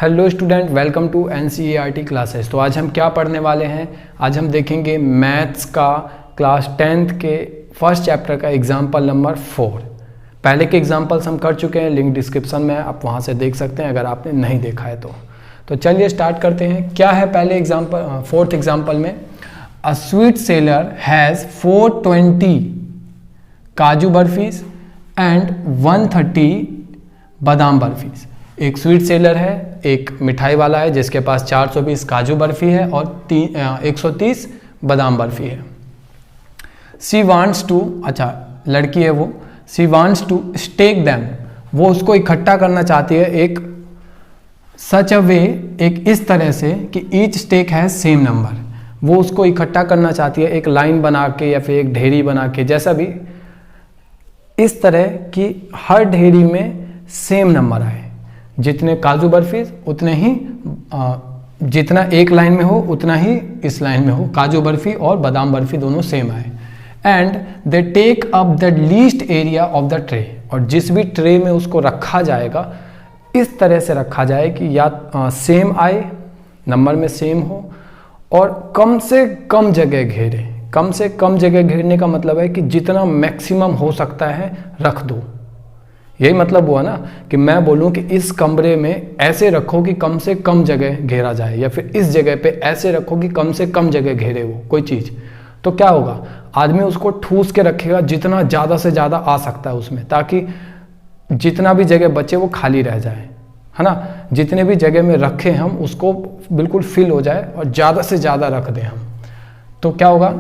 Hello student, welcome to NCERT classes. तो आज हम क्या पढ़ने वाले हैं? आज हम देखेंगे मैथ्स का क्लास 10th के फर्स्ट चैप्टर का एग्जाम्पल नंबर 4। पहले के एग्जाम्पल्स हम कर चुके हैं, लिंक डिस्क्रिप्शन में, आप वहाँ से देख सकते हैं अगर आपने नहीं देखा है तो चलिए स्टार्ट करते हैं। क्या है पहले एग्जाम्पल, फोर्थ एग्जाम्पल में, अ स्वीट सेलर हैज़ 420 काजू बर्फीज एंड 130 बादाम बर्फीज। एक स्वीट सेलर है, एक मिठाई वाला है जिसके पास 420 काजू बर्फी है और 130 बादाम बर्फी है। सी वांट्स टू, अच्छा लड़की है वो, she wants to stack them, वो उसको इकट्ठा करना चाहती है एक सच अ वे, एक इस तरह से कि ईच स्टेक है सेम नंबर। वो उसको इकट्ठा करना चाहती है एक लाइन बना के या फिर एक ढेरी बना के, जैसा भी, इस तरह कि हर ढेरी में सेम नंबर आए। जितने काजू बर्फीज उतने ही, जितना एक लाइन में हो उतना ही इस लाइन में हो, काजू बर्फी और बादाम बर्फी दोनों सेम आए। And they take up the least area of the tray, और जिस भी ट्रे में उसको रखा जाएगा इस तरह से रखा जाए कि या सेम आए, नंबर में सेम हो, और कम से कम जगह घेरे। कम से कम जगह घेरने का मतलब है कि जितना मैक्सिमम हो सकता है रख दो। यही मतलब हुआ ना कि मैं बोलूं कि इस कमरे में ऐसे रखो कि कम से कम जगह घेरा जाए, या फिर इस जगह पे ऐसे रखो कि कम से कम जगह घेरे वो कोई चीज़। तो क्या होगा, आदमी उसको ठूस के रखेगा जितना ज़्यादा से ज़्यादा आ सकता है उसमें, ताकि जितना भी जगह बचे वो खाली रह जाए, है ना। जितने भी जगह में रखें हम उसको बिल्कुल फिल हो जाए और ज़्यादा से ज़्यादा रख दें हम। तो क्या होगा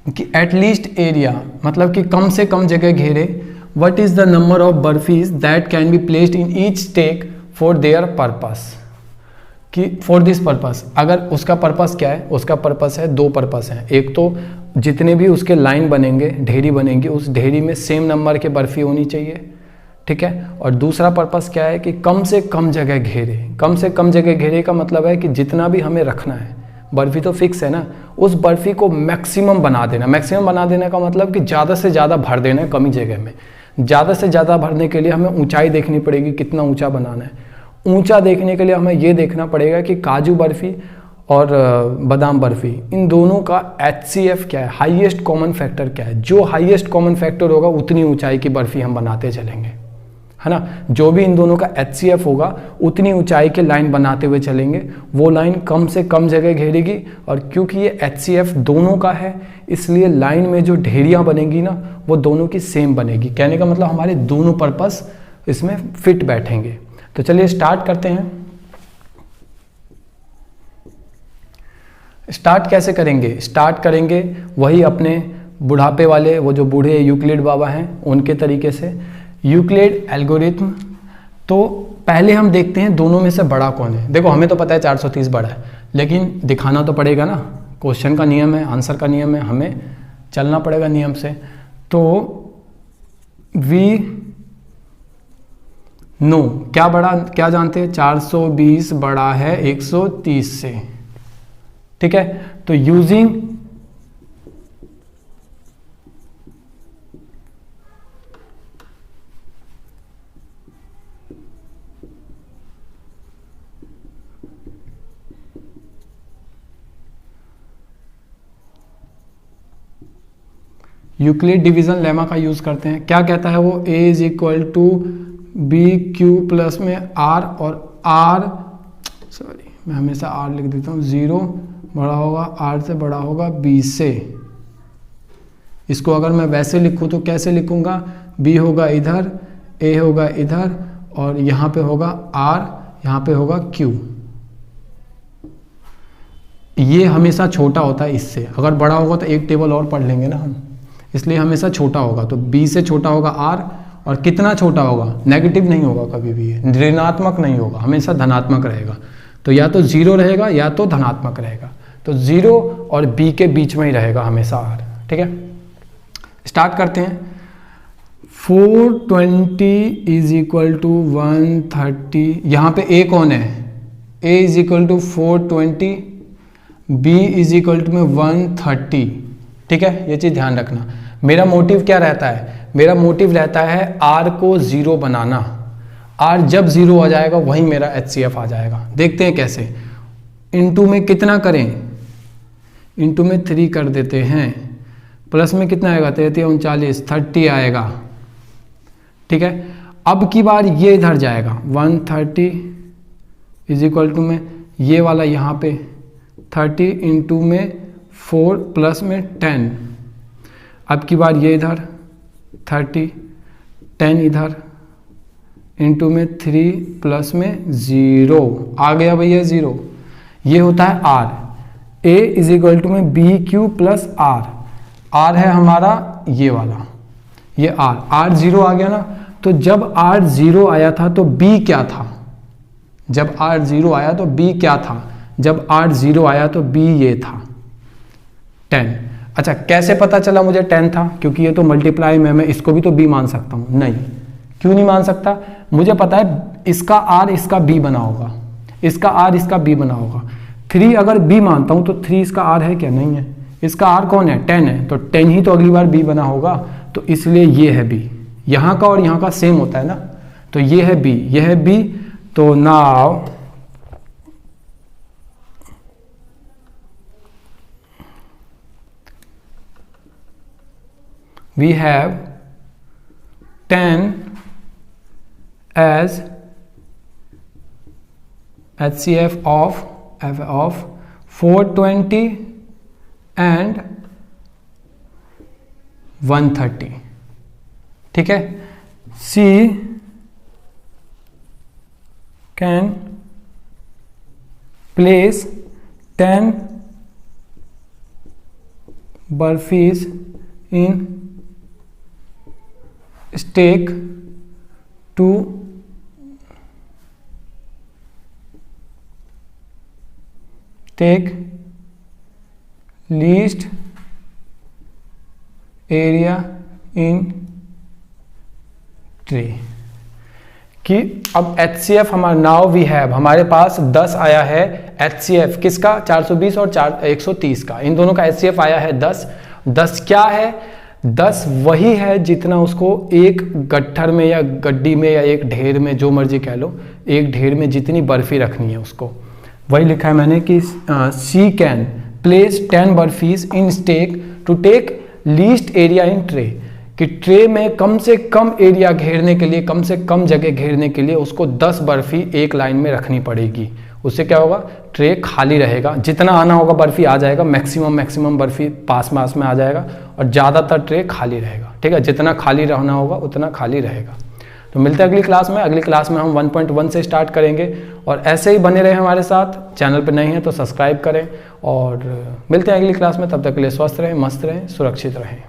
कि एट लीस्ट एरिया मतलब कि कम से कम जगह घेरे। What is the number of burfis that can be placed in each stake for their purpose? कि for this purpose, अगर उसका पर्पस क्या है, उसका पर्पस है, दो पर्पस हैं। एक तो जितने भी उसके लाइन बनेंगे, ढेरी बनेंगी, उस ढेरी में सेम नंबर के बर्फी होनी चाहिए, ठीक है। और दूसरा पर्पस क्या है कि कम से कम जगह घेरे। कम से कम जगह घेरे का मतलब है कि जितना भी हमें रखना है, बर्फी तो फिक्स है ना, उस बर्फी को मैक्सिमम बना देना। मैक्सिमम बना देने का मतलब कि ज़्यादा से ज़्यादा भर देना है कम ही जगह में। ज़्यादा से ज़्यादा भरने के लिए हमें ऊंचाई देखनी पड़ेगी, कितना ऊंचा बनाना है। ऊंचा देखने के लिए हमें ये देखना पड़ेगा कि काजू बर्फ़ी और बादाम बर्फ़ी, इन दोनों का HCF क्या है, हाईएस्ट कॉमन फैक्टर क्या है। जो हाईएस्ट कॉमन फैक्टर होगा उतनी ऊंचाई की बर्फ़ी हम बनाते चलेंगे, है ना। जो भी इन दोनों का HCF होगा उतनी ऊंचाई के लाइन बनाते हुए चलेंगे। वो लाइन कम से कम जगह घेरेगी, और क्योंकि ये HCF दोनों का है इसलिए लाइन में जो ढेरियाँ बनेगी ना वो दोनों की सेम बनेगी। कहने का मतलब हमारे दोनों पर्पस इसमें फिट बैठेंगे। तो चलिए स्टार्ट करते हैं। स्टार्ट कैसे करेंगे? स्टार्ट करेंगे वही अपने बुढ़ापे वाले, वो जो बूढ़े यूक्लिड बाबा हैं उनके तरीके से, यूक्लिड एल्गोरिथम। तो पहले हम देखते हैं दोनों में से बड़ा कौन है। देखो हमें तो पता है 430 बड़ा है, लेकिन दिखाना तो पड़ेगा ना। क्वेश्चन का नियम है, आंसर का नियम है, हमें चलना पड़ेगा नियम से। तो वी नो, क्या बड़ा, क्या जानते हैं, 420 बड़ा है 130 से, ठीक है। तो यूजिंग यूक्लिड डिवीजन लेमा का यूज करते हैं। क्या कहता है वो, A is equal to BQ plus में R, और R, सॉरी मैं हमेशा R लिख देता हूँ, 0 बड़ा होगा R से, बड़ा होगा B से। इसको अगर मैं वैसे लिखूँ तो कैसे लिखूँगा, B होगा इधर, A होगा इधर, और यहाँ पे होगा R, यहाँ पे होगा Q। ये हमेशा छोटा होता है इससे, अगर बड़ा होगा तो एक टेबल और पढ़ लेंगे ना हम, इसलिए हमेशा छोटा होगा। तो B से छोटा होगा R, और कितना छोटा होगा, नेगेटिव नहीं होगा कभी भी, ऋणात्मक नहीं होगा, हमेशा धनात्मक रहेगा। तो या तो 0 रहेगा या तो धनात्मक रहेगा। तो 0 और B के बीच में ही रहेगा हमेशा R, ठीक है। स्टार्ट करते हैं। 420 इज इक्वल टू 130, यहाँ पे A कौन है, A is equal to 420, B is equal to में 130, ठीक है। ये चीज़ ध्यान रखना। मेरा मोटिव क्या रहता है, मेरा मोटिव रहता है R को 0 बनाना। R जब 0 आ जाएगा वहीं मेरा HCF आ जाएगा। देखते हैं कैसे। इनटू में कितना करें, इनटू में 3 कर देते हैं, प्लस में कितना आएगा 33 39 30 आएगा। ठीक है, अब की बार ये इधर जाएगा 130 इज इक्वल टू में ये वाला यहाँ पे 30 इंटू में 4 प्लस में 10। अब की बार ये इधर 30 10 इधर इंटू में 3 प्लस में 0 आ गया भैया 0। ये होता है R। A is equal to में B Q plus R। R है हमारा ये वाला, ये R 0 आ गया ना। तो जब R 0 आया था तो B क्या था, जब R 0 आया तो B क्या था, जब R 0 आया तो B ये था 10। अच्छा, कैसे पता चला मुझे 10 था, क्योंकि ये तो मल्टीप्लाई में, मैं इसको भी तो B मान सकता हूँ। नहीं, क्यों नहीं मान सकता, मुझे पता है इसका R इसका B बना होगा, इसका R इसका B बना होगा। 3 अगर B मानता हूँ तो 3 इसका R है क्या, नहीं है। इसका R कौन है, 10 है, तो 10 ही तो अगली बार B बना होगा, तो इसलिए ये है B। यहाँ का और यहाँ का सेम होता है ना, तो ये है B, ये है B। तो now we have 10 as HCF of 420 and 130। ठीक है, C can place 10 burfis in stack to take least area in tray. कि अब HCF हमारा नाउ वी हैव, हमारे पास 10 आया है HCF किसका, 420 और 130 का, इन दोनों का HCF आया है 10। 10 क्या है, 10 वही है जितना उसको एक गट्ठर में या गड्डी में या एक ढेर में, जो मर्जी कह लो, एक ढेर में जितनी बर्फी रखनी है उसको, वही लिखा है मैंने कि she can place 10 barfis in stack to take least area in tray. कि ट्रे में कम से कम एरिया घेरने के लिए, कम से कम जगह घेरने के लिए उसको 10 बर्फी एक लाइन में रखनी पड़ेगी। उससे क्या होगा, ट्रे खाली रहेगा, जितना आना होगा बर्फी आ जाएगा, मैक्सिमम बर्फी पास में आ जाएगा और ज़्यादातर ट्रे खाली रहेगा। ठीक है, जितना खाली रहना होगा उतना खाली रहेगा। तो मिलते हैं अगली क्लास में। अगली क्लास में हम 1.1 से स्टार्ट करेंगे और ऐसे ही बने रहे हमारे साथ। चैनल पर नहीं है तो सब्सक्राइब करें और मिलते हैं अगली क्लास में। तब तक के लिए स्वस्थ रहें, मस्त रहें, सुरक्षित रहें।